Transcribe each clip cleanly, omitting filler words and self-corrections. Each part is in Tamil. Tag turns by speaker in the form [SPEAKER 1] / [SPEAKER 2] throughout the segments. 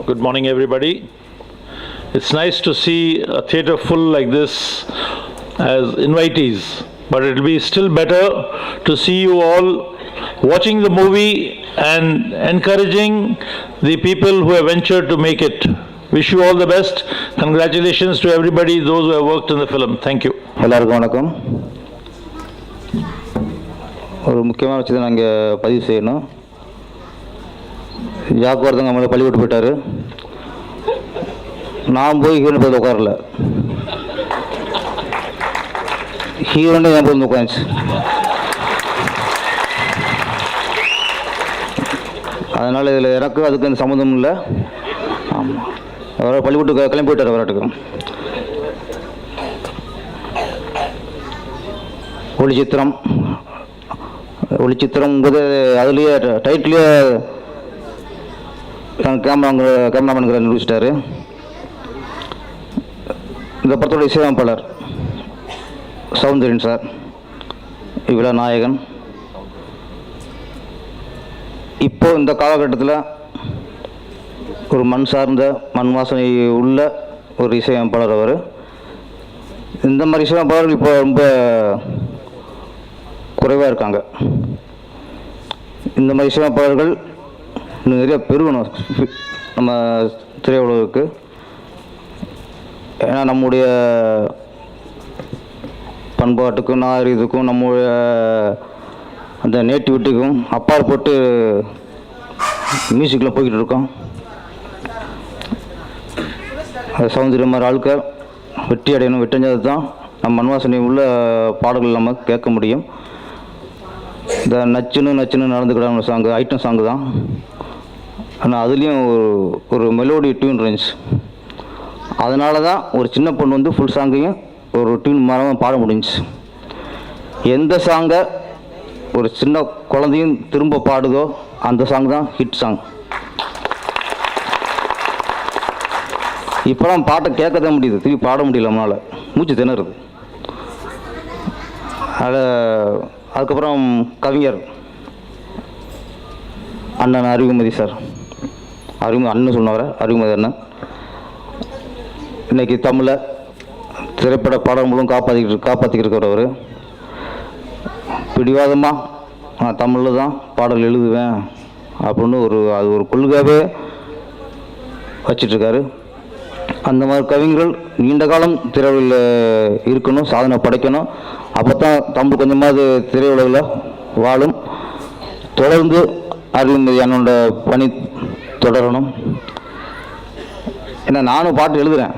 [SPEAKER 1] Good morning, everybody. It's nice to see a theatre full like this as invitees, but it'll be still better to see you all watching the movie and encouraging the people who have ventured to make it. Wish you all the best. Congratulations to everybody, those who have worked in the film. Thank you.
[SPEAKER 2] எல்லாருக்கும் வணக்கம். ஒரு முக்கியமான விஷயத்தை நாங்கள் பதிவு செய்யணும். ஜாக்கு ஒருத்தங்க நம்மளை பள்ளி விட்டு போயிட்டாரு. நான் போய் ஹீரோன் போய் உட்காரல, ஹீரோனே என் போய் உட்காந்துச்சு. அதனால் இதில் எனக்கு அதுக்கு எந்த சம்மந்தமும் இல்லை. ஆமாம், அவர் பள்ளிக்கூட்டு கிளம்பி போயிட்டார் விராட்டுக்கு. ஒளிச்சித்திரம்ங்கிறது அதுலேயே டைட்டிலே கேமராமேனுங்கிற நிரூபிச்சிட்டாரு. இந்த படத்தோட இசையமைப்பாளர் சௌந்தரியன் சார், இவ்விழா நாயகன். இப்போ இந்த காலகட்டத்தில் ஒரு மண் சார்ந்த மண் வாசனை உள்ள ஒரு இசையமைப்பாளர் அவர். இந்த மாதிரி இசையமைப்பாளர்கள் இப்போ ரொம்ப குறைவாக இருக்காங்க. இந்த மாதிரி இசையமைப்பாளர்கள் இன்னும் நிறைய பெருகணும் நம்ம திரையுலகுக்கு. ஏன்னா நம்முடைய பண்பாட்டுக்கும் நாகரிகத்துக்கும் நம்முடைய அந்த நேட்டிவிட்டிக்கும் அப்பாற்பட்டு மியூசிக்கில் போய்கிட்டு இருக்கோம். சௌந்தரியம் மாதிரி ஆட்கள் வெற்றி அடையணும், வெற்றஞ்சது தான் நம்ம மண்வாசனை உள்ள பாடல்கள் நம்ம கேட்க முடியும். இந்த நச்சுன்னு நடந்துக்கிட்ட சாங்கு ஐட்டம் சாங்கு தான். ஆனால் அதுலேயும் ஒரு மெலோடி டியூன் இருந்துச்சு. அதனால தான் ஒரு சின்ன பொண்ணு வந்து ஃபுல் சாங்கையும் ஒரு டியூன் மரமாக பாட முடிஞ்சிச்சு. எந்த சாங்கை ஒரு சின்ன குழந்தையும் திரும்ப பாடுதோ அந்த சாங் தான் ஹிட் சாங். இப்போலாம் பாட்டை கேட்க தான் முடியுது, திருப்பி பாட முடியல, நம்மளால் மூச்சு திணறுது. அதுக்கப்புறம் கவிஞர் அண்ணன் அறிவுமதி சார், அண்ணன் சொன்னவரை அறிவுமதி அண்ணன் இன்றைக்கி தமிழை திரைப்பட பாடல் மூலம் காப்பாற்றிக்கிட்டு இருக்கிறவர். பிடிவாதமாக நான் தமிழில் தான் பாடல் எழுதுவேன் அப்படின்னு அது ஒரு கொள்கையாகவே வச்சிட்ருக்காரு. அந்த மாதிரி கவிஞர்கள் நீண்ட காலம் திரையுலகில் இருக்கணும், சாதனை படைக்கணும். அப்போ தான் தமிழ் கொஞ்சமாவது திரையுலகில் வாழும். தொடர்ந்து அறிவுமதி அண்ணனோட பணி தொடரணும். ஏன்னா நானும் பாட்டு எழுதுகிறேன்.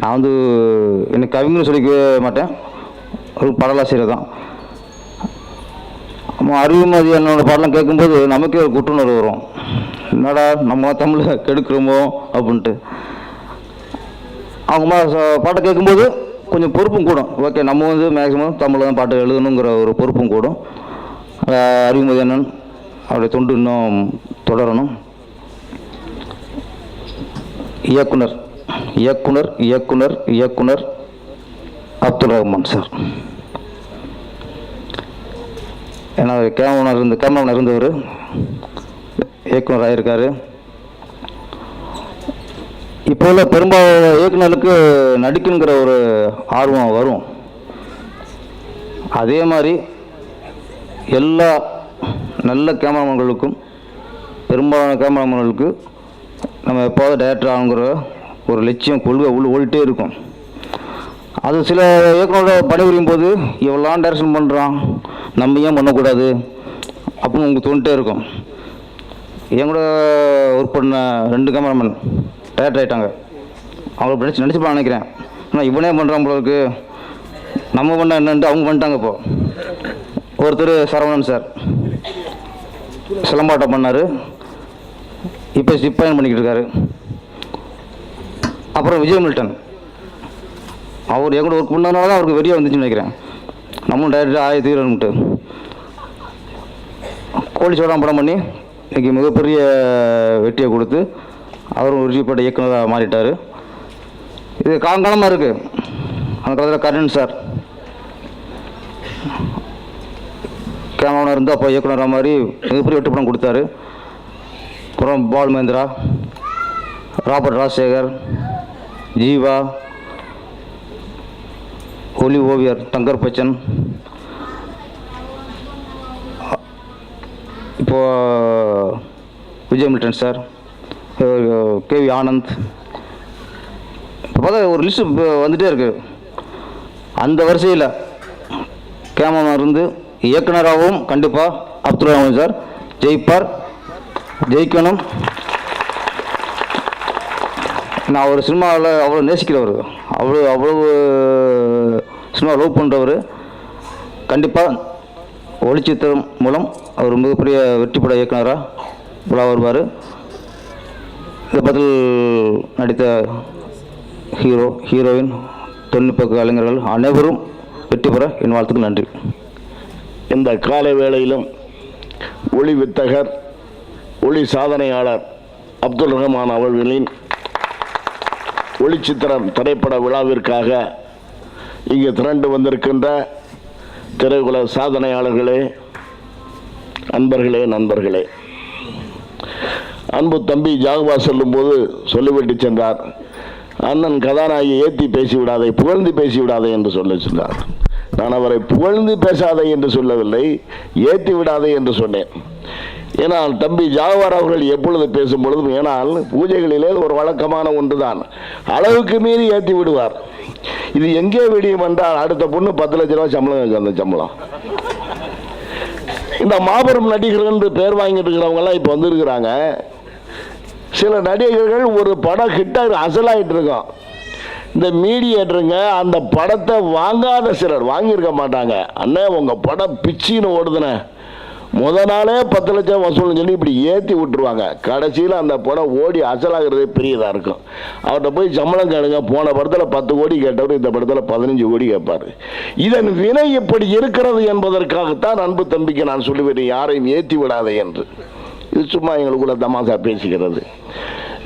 [SPEAKER 2] நான் வந்து எனக்கு கவிஞர் சொல்லிக்க மாட்டேன், ஒரு பாடலாசிரியர் தான். அறிவுமதி அண்ணனோட பாடலாம் கேட்கும்போது நமக்கே ஒரு குற்றுணர்வு வரும். என்னடா நம்ம தமிழை கெடுக்கிறோமோ அப்படின்ட்டு. அவங்க பாட்டை கேட்கும்போது கொஞ்சம் பொறுப்பும் கூடும். ஓகே, நம்ம வந்து மேக்ஸிமம் தமிழில் தான் பாட்டு எழுதணுங்கிற ஒரு பொறுப்பும் கூடும். அறிவுமதி அண்ணன் அவருடைய தொண்டு இன்னும் தொடரணும். இயக்குனர் இயக்குனர் இயக்குனர் இயக்குனர் அப்துல் ரஹ்மான் சார். ஏன்னா கேமராமேன் இருந்தவர் இயக்குனர் ஆகியிருக்காரு. இப்போ உள்ள பெரும்பாலான இயக்குனருக்கு நடிக்கணுங்கிற ஒரு ஆர்வம் வரும். அதே மாதிரி எல்லா நல்ல கேமராமேன்களுக்கும் பெரும்பாலான கேமராமேன்களுக்கு நம்ம எப்போது டைரக்டர் ஆகுங்கிற ஒரு லட்சியம் கொள்கை ஓடிட்டே இருக்கும். அது சில இயக்குனரோட பணிபுரியும் போது எவ்வளோ டைரக்ஷன் பண்ணுறான், நம்ம ஏன் பண்ணக்கூடாது அப்படின்னு உங்களுக்கு தோணிட்டே இருக்கும். என் கூட ஒர்க் பண்ண 2 கேமராமேன் டைரக்டர் ஆகிட்டாங்க. அவங்கள நினச்சிப்பான் நினைக்கிறேன். ஆனால் இவனே பண்ணுறான் போலருக்கு, நம்ம பண்ண என்னன்ட்டு அவங்க பண்ணிட்டாங்க. இப்போது ஒருத்தர் சரவணன் சார் சிலம்பாட்டம் பண்ணார், இப்போ சிப்பாயன் பண்ணிக்கிட்டு இருக்காரு. அப்புறம் விஜய் மில்டன், அவர் என் கூட ஒர்க் பண்ணதுனால தான் அவருக்கு வெளியே வந்துச்சுன்னு நினைக்கிறேன். நம்மளும் டைரக்டர் ஆய தீரன்ட்டு கோழி சோடாம் படம் பண்ணி இன்றைக்கி மிகப்பெரிய வெற்றியை கொடுத்து அவரும் உறுதிப்பட்ட இயக்குனராக மாறிட்டார். இது காலங்காலமாக இருக்குது. அந்த காலத்தில் கருணன் சார் கேமராமேன் இருந்தால் அப்போ இயக்குனராக மாதிரி மிகப்பெரிய வெற்றி படம் கொடுத்தாரு. அப்புறம் பால் மகேந்திரா, ராபர்ட் ராஜசேகர், ஜீவா, ஒலி ஓவியர் தங்கர் பச்சன், இப்போ விஜய் மில்டன் சார், கேவி ஆனந்த், இப்போ பார்த்தா ஒரு லிஸ்ட்டு வந்துகிட்டே இருக்கு. அந்த வரிசையில் கேமரா இருந்து இயக்குனராகவும் கண்டிப்பாக அப்துல் ரஹ்மான் சார் ஜெயிப்பார், ஜெயிக்கணும். நான் ஒரு சினிமாவில் அவ்வளோ நேசிக்கிறவர், அவ்வளவு சினிமா லவ் பண்ணுறவர். கண்டிப்பாக ஒளிச்சித்திரம் மூலம் அவர் மிகப்பெரிய வெற்றிப்பட இயக்குனராக உலா வருவார். இந்த பதில் நடித்த ஹீரோ, ஹீரோயின், தொழில்நுட்ப கலைஞர்கள் அனைவரும் வெற்றி பெற என் வாழ்த்துக்கள். நன்றி.
[SPEAKER 3] இந்த காலை வேளையிலும் ஒளி வித்தகர், ஒளி சாதனையாளர் அப்துல் ரஹ்மான் அவர்களின் ஒளிச்சித்திரம் திரைப்பட விழாவிற்காக இங்கு திரண்டு வந்திருக்கின்ற திரையுலக சாதனையாளர்களே, அன்பர்களே, நண்பர்களே, அன்பு தம்பி ஜாகுவா சொல்லும்போது சொல்லிவிட்டு சென்றார், அண்ணன் கதாநாயகி ஏற்றி பேசிவிடாதே, புகழ்ந்து பேசிவிடாதே என்று சொல்ல சொன்னார். நான் அவரை புகழ்ந்து பேசாதே என்று சொல்லவில்லை, ஏற்றி விடாதே என்று சொன்னேன். ஏனால் தம்பி ஜாகுவார் அவர்கள் எப்பொழுது பேசும் பொழுதும், ஏனால் பூஜைகளிலே ஒரு வழக்கமான ஒன்றுதான், அளவுக்கு மீறி ஏற்றி விடுவார். இது எங்கே விடியும் என்றால், அடுத்த பொண்ணு 10 லட்ச ரூபா சம்பளம், அந்த சம்பளம். இந்த மாபெரும் நடிகர்கள் என்று பேர் வாங்கிட்டு இருக்கிறவங்கலாம் இப்போ வந்துருக்கிறாங்க. சில நடிகர்கள் ஒரு படம் ஹிட்டாக அசலாயிட்டு இருக்கோம், இந்த மீடியேட்டருங்க அந்த படத்தை வாங்காத சிலர் வாங்கியிருக்க மாட்டாங்க. அண்ணே உங்கள் படம் பிச்சின்னு ஓடுதுண்ணே, முத நாளே 10 லட்சம் வசூல்னு சொல்லி இப்படி ஏற்றி விட்டுருவாங்க. கடைசியில் அந்த படம் ஓடி அசலாகிறதே பெரியதாக இருக்கும். அவர்கிட்ட போய் சம்பளம் கேளுங்க, போன படத்தில் 10 கோடி கேட்டவர் இந்த படத்தில் 15 கோடி கேட்பார். இதன் வினை இப்படி இருக்கிறது என்பதற்காகத்தான் அன்பு தம்பிக்கு நான் சொல்லுவேன், யாரையும் ஏற்றி விடாதே என்று. இது சும்மா எங்களுக்குள்ள தமாசா பேசிக்கிறது.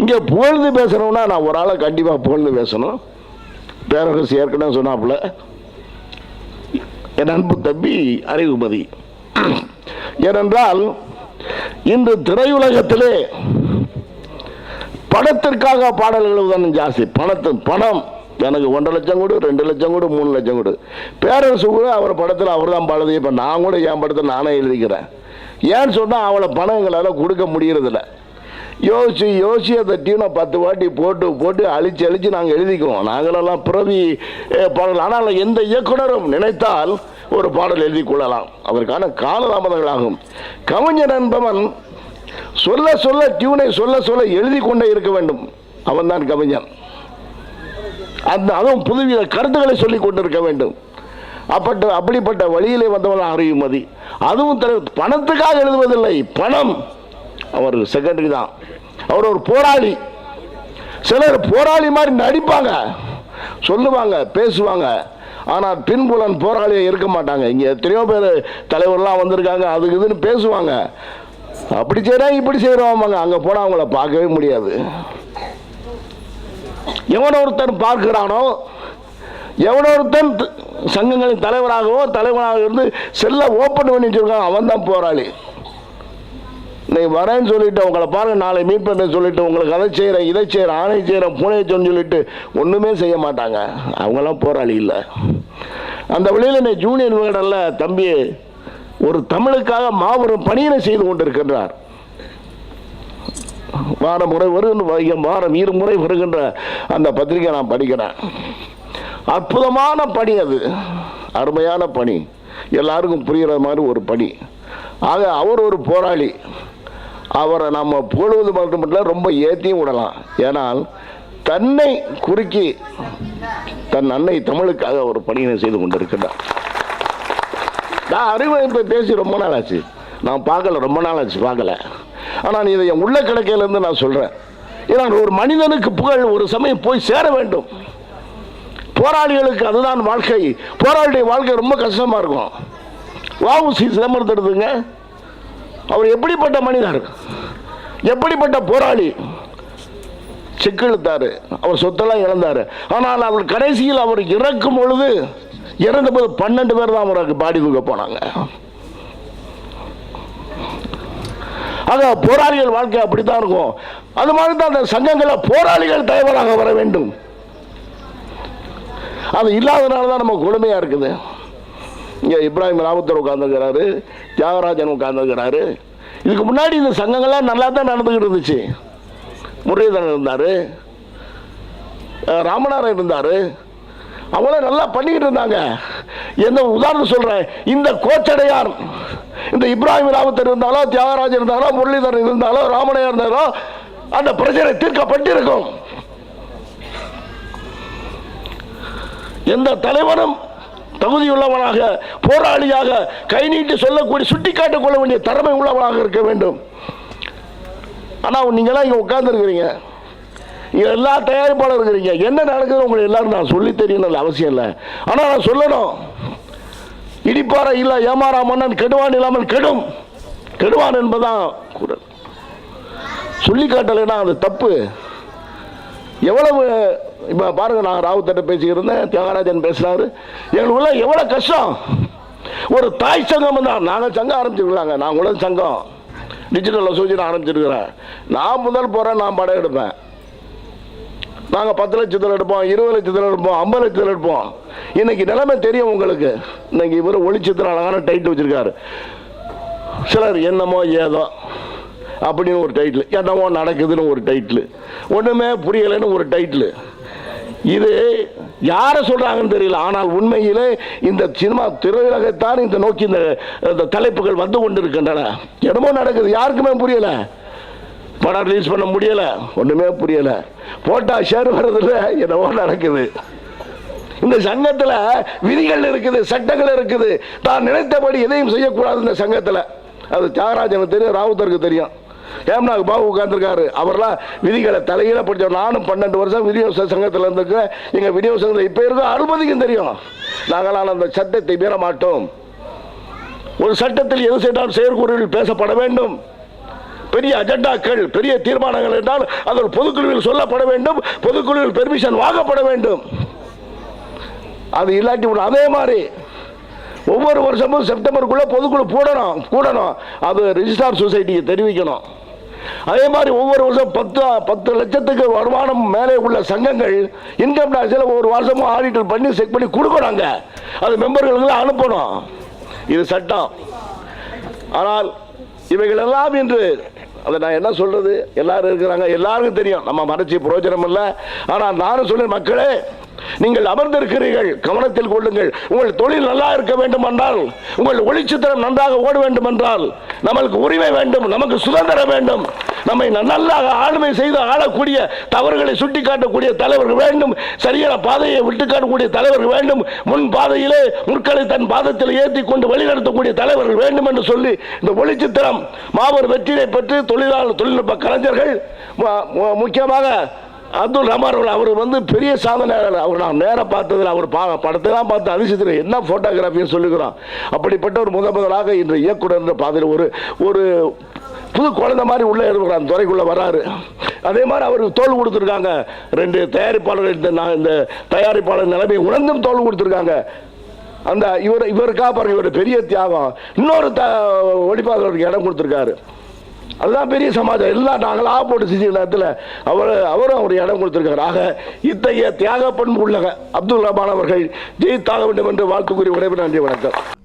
[SPEAKER 3] இங்கே புகழ்ந்து பேசணும்னா நான் ஒரு ஆளை கண்டிப்பாக புகழ்ந்து பேசணும். பேரரசு ஏற்கனவே சொன்னாப்புல, என் அன்பு தம்பி அறிவுமதி. ஏனென்றால் இன்று திரையுலகத்திலே படத்திற்காக பாடல்கள் தான் ஜாஸ்தி. பணம் எனக்கு 1.5 லட்சம் கொடு, 2 லட்சம் கொடு, 3 லட்சம் கொடு. பேரரசு கூட அவர் படத்தில் அவர் தான் பாடுது. இப்போ நான் கூட என் படத்தில் நானே எழுதிக்கிறேன். ஏன்னு சொன்னால் அவளை பணம் எங்களால் கொடுக்க முடியறதில்ல. யோசிச்சு அந்த டியூனை 10 வாட்டி போட்டு அழிச்சு நாங்கள் எழுதிக்குவோம். நாங்களெல்லாம் பிறவி பாடல். ஆனால் எந்த இயக்குனரும் நினைத்தால் ஒரு பாடல் எழுதி கொள்ளலாம், அதற்கான காலதாமதங்கள் ஆகும். கவிஞன் என்பவன் சொல்ல டியூனை சொல்ல எழுதி கொண்டே இருக்க வேண்டும். அவன் தான் கவிஞன். அதுவும் புதுவித கருத்துக்களை சொல்லிக் கொண்டிருக்க வேண்டும். அப்படிப்பட்ட வழியிலே வந்தவன் அறிவுமதி. அதுவும் பணத்துக்காக எழுதுவதில்லை, பணம் அவர் செகண்டரி தான். அவர் ஒரு போராளி. சிலர் போராளி மாதிரி நடிப்பாங்க, சொல்லுவாங்க, பேசுவாங்க, ஆனால் பின்புலன் போராளியை இருக்க மாட்டாங்க. இங்கே எத்தனையோ பேர் தலைவர்லாம் வந்திருக்காங்க, அதுக்கு இதுன்னு பேசுவாங்க, அப்படி செய்கிறோம் இப்படி செய்கிறோம். அங்கே போனால் அவங்கள பார்க்கவே முடியாது. எவனோ ஒருத்தன் பார்க்கிறானோ, எவனோ ஒருத்தன் சங்கங்களின் தலைவராக இருந்து செல்ல ஓப்பன் பண்ணி வச்சிருக்கான், அவன் தான் போராளி. நீ வரேன்னு சொல்லிட்டு உங்களை பாருங்க, நாளை மீட் பண்ண சொல்லிட்டு உங்களுக்கு அதை செய்கிறேன், இதை செய்கிறேன், ஆணை செய்கிறேன், பூனை சொல்லிட்டு ஒன்றுமே செய்ய மாட்டாங்க. அவங்களாம் போராளி இல்லை. அந்த வழியில் நீ ஜூனியர் விகடன்ல தம்பி ஒரு தமிழுக்காக மாபெரும் பணியினை செய்து கொண்டிருக்கின்றார். வாரம் 2 முறை வருகின்ற அந்த பத்திரிகை நான் படிக்கிறேன். அற்புதமான பணி, அது அருமையான பணி, எல்லாருக்கும் புரிகிற மாதிரி ஒரு பணி. ஆக அவர் ஒரு போராளி. அவரை நம்ம புகழ்வது மட்டுமல்ல, ரொம்ப ஏற்றியும் விடலாம். ஏனால் தன்னை குறுக்கி தன் அன்னை தமிழுக்காக ஒரு பணியினை செய்து கொண்டிருக்கிறார். நான் அறிவமைப்பை பேசி ரொம்ப நாள் ஆச்சு, நான் பார்க்கல, ரொம்ப நாள் ஆச்சு பார்க்கல. ஆனால் இதை என் உள்ள கிடக்கையிலேருந்து நான் சொல்கிறேன். ஏன்னா ஒரு மனிதனுக்கு புகழ் ஒரு சமயம் போய் சேர வேண்டும். போராளிகளுக்கு அதுதான் வாழ்க்கை. போராளியுடைய வாழ்க்கை ரொம்ப கஷ்டமாக இருக்கும். வ.உ.சி. சிதம்பரத்தை எடுத்துங்க, அவர் எப்படிப்பட்ட மனிதர், எப்படிப்பட்ட போராளி. செக்கிழுத்தாரு, அவர் சொத்தெல்லாம் இழந்தார். ஆனால் அவர் கடைசியில் அவர் இறக்கும் பொழுது, இறந்தபோது 12 பேர் தான் அவருக்கு பாடி தூக்க போனாங்க. ஆக போராளிகள் வாழ்க்கை அப்படித்தான் இருக்கும். அது மாதிரி தான் அந்த சங்கங்களில் போராளிகள் தலைவராக வர வேண்டும். அது இல்லாதனால தான் நம்ம கொடுமையா இருக்குது. இங்கே இப்ராஹிம் ராவுத்தர் உட்கார்ந்துருக்கிறாரு, தியாகராஜன் உட்கார்ந்துருக்கிறாரு. இதுக்கு முன்னாடி இந்த சங்கங்கள்லாம் நல்லா தான் நடந்துக்கிட்டு இருந்துச்சு. முரளிதரன் இருந்தார், ராமநாதன் இருந்தார், அவங்களும் நல்லா பண்ணிக்கிட்டு இருந்தாங்க. எந்த உதாரணம் சொல்கிறேன், இந்த கோச்சடையார், இந்த இப்ராஹிம் ராவுத்தர் இருந்தாலோ, தியாகராஜன் இருந்தாலோ, முரளிதரன் இருந்தாலோ, ராமனையா இருந்தாலோ அந்த பிரச்சனை தீர்க்கப்பட்டிருக்கும். எந்த தலைவனும் தகுதியுள்ளவனாக, போராளியாக, கை நீட்டி சொல்லக்கூடிய, சுட்டி காட்டிக் கொள்ள வேண்டிய திறமை உள்ளவனாக இருக்க வேண்டும். ஆனால் நீங்களாம் இங்கே உட்கார்ந்துருக்கிறீங்க, இங்கே எல்லா தயாரிப்பாளர் இருக்கிறீங்க. என்ன நடக்குது உங்களுக்கு எல்லாரும் நான் சொல்லி தெரியணும் அவசியம் இல்லை. ஆனால் நான் சொல்லணும், இடிப்பாறை இல்லை ஏமாறா மன்னன் கெடுவான் இல்லாமல் கெடும், கெடுவான் என்பதான் குரல். சொல்லி காட்டலைன்னா அது தப்பு. எவ்வளவு இப்போ பாருங்க, நான் ராவுத்தட்ட பேசியிருந்தேன், தியாகராஜன் பேசுனாரு. எங்களுக்குள்ள எவ்வளோ கஷ்டம். ஒரு தாய் சங்கம் தான். நாங்கள் சங்கம் ஆரம்பிச்சிருக்கலாங்க, நான் கூட சங்கம் டிஜிட்டல் அசோசியேஷன் ஆரம்பிச்சிருக்கிறேன். நான் முதல் போகிறேன், நான் படம் எடுப்பேன். நாங்கள் 10 லட்சத்தில் எடுப்போம், 20 லட்சத்தில் எடுப்போம், 50 லட்சத்தில் எடுப்போம். இன்னைக்கு நிலைமை தெரியும் உங்களுக்கு. இன்னைக்கு இவர் ஒளிச்சத்தில் அழகான டைட்டில் வச்சிருக்காரு. சிலர் என்னமோ ஏதோ அப்படின்னு ஒரு டைட்டில், என்னவோ நடக்குதுன்னு ஒரு டைட்டில், ஒன்றுமே புரியலைன்னு ஒரு டைட்டில். இது யாரை சொல்றாங்கன்னு தெரியல. ஆனால் உண்மையிலே இந்த சினிமா திரையுலகத்தான் இந்த நோக்கி இந்த தலைப்புகள் வந்து கொண்டிருக்கின்றன. என்னமோ நடக்குது, யாருக்குமே புரியல. படம் ரிலீஸ் பண்ண முடியல, ஒன்றுமே புரியல. போட்டா ஷேர் வர்றதில்ல, என்னவோ நடக்குது. இந்த சங்கத்தில் விதிகள் இருக்குது, சட்டங்கள் இருக்குது. தான் நினைத்தபடி எதையும் செய்யக்கூடாது இந்த சங்கத்தில். அது தியாகராஜனுக்கு தெரியும், ராவுத்தருக்கு தெரியும், ஹேம்நாத் பாபு உட்கார்ந்துருக்காரு. அவரெல்லாம் விதிகளை தலையில படித்தவர். நானும் 12 வருஷம் வீடியோ சங்கத்தில் இருந்திருக்கேன். எங்கள் வீடியோ சங்கத்தில் இப்போ இருக்க அனுமதிக்கும் தெரியும். நாங்களால் அந்த சட்டத்தை மீற மாட்டோம். ஒரு சட்டத்தில் எது செய்தாலும் செயற்கூறில் பேசப்பட வேண்டும். பெரிய அஜெண்டாக்கள், பெரிய தீர்மானங்கள் என்றால் அது பொதுக்குழுவில் சொல்லப்பட வேண்டும், பொதுக்குழுவில் பெர்மிஷன் வாங்கப்பட வேண்டும். அது இல்லாட்டி அதே மாதிரி ஒவ்வொரு வருஷமும் செப்டம்பருக்குள்ள பொதுக்குழு கூடணும். அது ரிஜிஸ்டார் சொசைட்டிக்கு தெரிவிக்கணும். அதே மாதிரி ஒவ்வொரு வருஷம் 10 லட்சத்துக்கு வருமானம் மேலே உள்ள சங்கங்கள் இன்கம் டாக்ஸில் ஒவ்வொரு வருஷமும் ஆடிட்டர் பண்ணி செக் பண்ணி கொடுக்கறாங்க. அது மெம்பர்களுக்கு அனுப்பணும். இது சட்டம். ஆனால் இவைகள் எல்லாம் இன்று அதை நான் என்ன சொல்றது, எல்லாரும் இருக்கிறாங்க, எல்லாருக்கும் தெரியும், நம்ம மறைச்சி பிரயோஜனம் இல்லை. ஆனால் நானும் சொல்ல, மக்களே நீங்கள் அமர்ந்திருக்கிறீர்கள், கவனத்தில் கொள்ளுங்கள். உங்கள் தொழில் நல்லா இருக்க வேண்டும் என்றால், உங்கள் ஒளிச்சித்திரம் நன்றாக ஓட வேண்டும் என்றால், நமக்கு உரிமை வேண்டும், நமக்கு சுதந்திரம் வேண்டும். நம்மை நல்லா ஆளுமை செய்து ஆளக்கூடிய, தவறுகளை சுட்டி காட்டக்கூடிய தலைவர்கள் வேண்டும். சரியான பாதையை விட்டு காட்டக்கூடிய தலைவர்கள் வேண்டும். முன் பாதையிலே முற்களை தன் பாதத்தில் ஏற்றி கொண்டு வழிநடத்தக்கூடிய தலைவர்கள் வேண்டும் என்று சொல்லி இந்த ஒளிச்சித்திரம் மாபெரும் வெற்றியை பெற்று தொழில்நுட்ப கலைஞர்கள், முக்கியமாக அப்துல் ரஹ்மான் அவர் பெரிய சாதனையாளர். அவர் நான் நேராக பார்த்ததில், அவர் படத்தெல்லாம் பார்த்து அதிசயத்தில் என்ன ஃபோட்டோகிராஃபின்னு சொல்லிக்கிறோம். அப்படிப்பட்ட ஒரு முதலாக இன்று இயக்குனர் என்ற பாதையில் ஒரு புது குழந்தை மாதிரி உள்ளே இருக்கிறார், துறைக்குள்ளே வராரு. அதே மாதிரி அவருக்கு தோல் கொடுத்துருக்காங்க 2 தயாரிப்பாளர்கள். இந்த தயாரிப்பாளர் நிலைமை உணர்ந்தும் தோல் கொடுத்துருக்காங்க. அந்த இவருக்காக பாருங்க, இவர் பெரிய தியாகம். இன்னொரு ஒளிப்பாளருக்கு இடம் கொடுத்துருக்காரு. அதுதான் பெரிய சமாஜம். எல்லாம் நாங்கள் போட்டு செஞ்ச நேரத்தில் அவரும் ஒரு இடம் கொடுத்திருக்கார். ஆக இத்தகைய தியாக பண்பு உள்ள அப்துல் ரஹ்மான் அவர்கள் ஜெயித்தாக வேண்டும் என்று வாழ்த்துக்குரிய விடைபெற நன்றி, வணக்கம்.